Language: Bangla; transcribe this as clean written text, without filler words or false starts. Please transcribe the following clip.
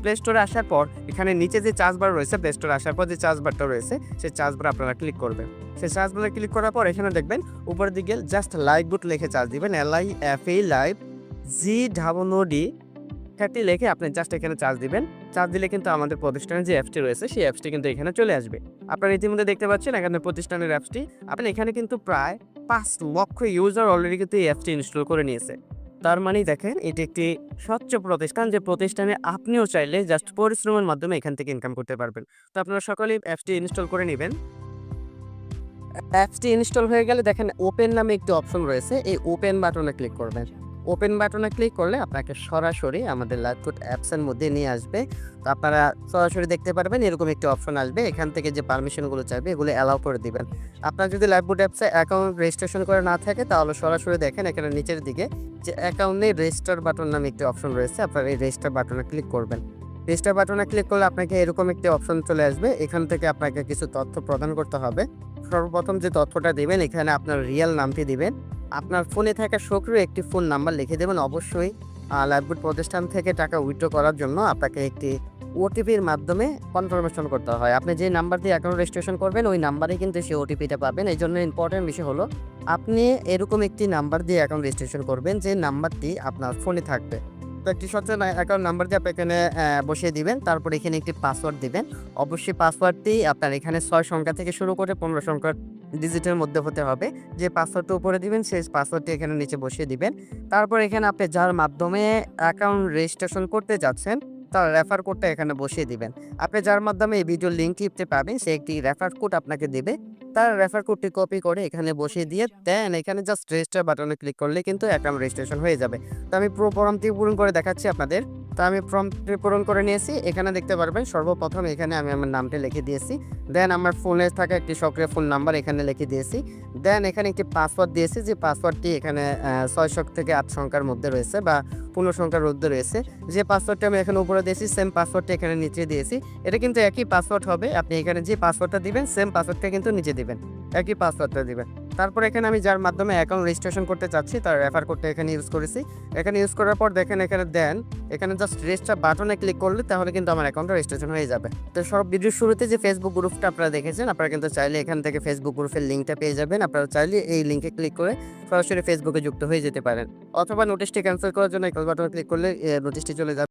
প্লে স্টোরে আসার পর এখানে নিচে যে চার্জ বার রয়েছে, প্লে স্টোরে আসার পর যে চার্জ বারটা রয়েছে সেই চার্জ বার আপনারা ক্লিক করবেন। সেই চার্জ বারে ক্লিক করার পর এখানে দেখবেন উপরের দিকে জাস্ট লাইভ বুট লিখে চার্জ দিবেন, LIFE লাইভ GOOD 30 লিখে আপনি জাস্ট এখানে চার্জ দিবেন। চার্জ দিলে কিন্তু আমাদের প্রতিষ্ঠানের যে অ্যাপসটি রয়েছে সেই অ্যাপসটি কিন্তু এখানে চলে আসবে। আপনারা ইতিমধ্যে দেখতে পাচ্ছেন এখানে প্রতিষ্ঠানের অ্যাপসটি। আপনি এখানে কিন্তু প্রায় ৫ লক্ষ ইউজার অলরেডি কিন্তু এই অ্যাপসটি ইনস্টল করে নিয়েছে। তার মানেই দেখেন এটি একটি স্বচ্ছ প্রতিষ্ঠান, যে প্রতিষ্ঠানে আপনিও চাইলে জাস্ট পরিশ্রমের মাধ্যমে এখান থেকে ইনকাম করতে পারবেন। তো আপনারা সকলেই অ্যাপসটি ইনস্টল করে নেবেন। অ্যাপসটি ইনস্টল হয়ে গেলে দেখেন ওপেন নামে একটি অপশন রয়েছে, এই ওপেন বাটনে ক্লিক করবেন। ওপেন বাটনে ক্লিক করলে আপনাকে সরাসরি আমাদের লাইভবুট অ্যাপসের মধ্যে নিয়ে আসবে। তো আপনারা সরাসরি দেখতে পারবেন এরকম একটি অপশন আসবে, এখান থেকে যে পারমিশনগুলো চাইবে এগুলো অ্যালাউ করে দিবেন। আপনার যদি লাইভবুট অ্যাপসে অ্যাকাউন্ট রেজিস্ট্রেশন করে না থাকে তাহলে সরাসরি দেখেন এখানে নিচের দিকে যে অ্যাকাউন্টে রেজিস্টার বাটন নামে একটি অপশন রয়েছে, আপনারা এই রেজিস্টার বাটনে ক্লিক করবেন। রেজিস্টার বাটনে ক্লিক করলে আপনাকে এরকম একটি অপশন চলে আসবে, এখান থেকে আপনাকে কিছু তথ্য প্রদান করতে হবে। সর্বপ্রথম যে তথ্যটা দিবেন এখানে আপনার রিয়েল নামটি দিবেন, আপনার ফোনে থাকা সক্রিয় একটি ফোন নাম্বার লিখে দেবেন। অবশ্যই লাইভবুট প্রতিষ্ঠান থেকে টাকা উইথড্র করার জন্য আপনাকে একটি ওটিপির মাধ্যমে কনফার্মেশন করতে হয়। আপনি যে নাম্বার দিয়ে অ্যাকাউন্ট রেজিস্ট্রেশন করবেন ওই নাম্বারে কিন্তু সেই ওটিপিটা পাবেন। এই জন্য ইম্পর্টেন্ট বিষয় হলো আপনি এরকম একটি নাম্বার দিয়ে অ্যাকাউন্ট রেজিস্ট্রেশন করবেন যে নাম্বারটি আপনার ফোনে থাকবে। তো একটি সচেতন অ্যাকাউন্ট নাম্বার দিয়ে আপনি এখানে বসিয়ে দিবেন, তারপর এখানে একটি পাসওয়ার্ড দিবেন। অবশ্যই পাসওয়ার্ডটি আপনার এখানে ৬ সংখ্যা থেকে শুরু করে ১৫ সংখ্যার ডিজিটের মধ্যে হতে হবে। যে পাসওয়ার্ডটা উপরে দিবেন সেই পাসওয়ার্ডটি এখানে নিচে বসিয়ে দিবেন। তারপর এখানে আপনি যার মাধ্যমে অ্যাকাউন্ট রেজিস্ট্রেশন করতে যাচ্ছেন তার রেফার কোডটা এখানে বসিয়ে দিবেন। আপনি যার মাধ্যমে এই ভিডিও লিঙ্ক টিপতে পাবেন সে একটি রেফার কোড আপনাকে দেবে, তার রেফার কোডটি কপি করে এখানে বসিয়ে দিয়ে দেন এখানে জাস্ট রেজিস্টার বাটনে ক্লিক করলে কিন্তু অ্যাকাউন্ট রেজিস্ট্রেশন হয়ে যাবে। তো আমি পুরো ফর্মটি পূরণ করে দেখাচ্ছি আপনাদের। তো আমি ফর্মটি পূরণ করে নিয়েছি, এখানে দেখতে পারবেন সর্বপ্রথম এখানে আমি আমার নামটি লিখে দিয়েছি, দেন আমার ফোনে থাকা একটি সক্রিয় ফোন নাম্বার এখানে লিখে দিয়েছি, দেন এখানে একটি পাসওয়ার্ড দিয়েছি যে পাসওয়ার্ডটি এখানে ৬ থেকে ৮ সংখ্যার মধ্যে রয়েছে বা ১৫ সংখ্যার মধ্যে রয়েছে। যে পাসওয়ার্ডটি আমি এখানে উপরে দিয়েছি সেম পাসওয়ার্ডটি এখানে নিচে দিয়েছি। এটা কিন্তু একই পাসওয়ার্ড হবে, আপনি এখানে যে পাসওয়ার্ডটা দিবেন সেম পাসওয়ার্ডটা কিন্তু নিচে দিবেন, একই পাসওয়ার্ডটা দিবেন। তারপর এখানে আমি যার মাধ্যমে অ্যাকাউন্ট রেজিস্ট্রেশন করতে চাচ্ছি তার রেফার কোডটা এখানে ইউজ করেছি। এখানে ইউজ করার পর দেখেন এখানে দেন এখানে জাস্ট রেজিস্টার বাটনে ক্লিক করলে তাহলে কিন্তু আমার অ্যাকাউন্টটা রেজিস্ট্রেশন হয়ে যাবে। তো সব ভিডিওর শুরুতে যে ফেসবুক গ্রুপটা আপনারা দেখেছেন, আপনারা কিন্তু চাইলে এখান থেকে ফেসবুক গ্রুপের লিঙ্কটা পেয়ে যাবেন। আপনারা চাইলে এই লিঙ্কে ক্লিক করে সরাসরি ফেসবুকে যুক্ত হয়ে যেতে পারেন, অথবা নোটিশটি ক্যান্সেল করার জন্য এই বাটনে ক্লিক করলে নোটিশটি চলে যাবে।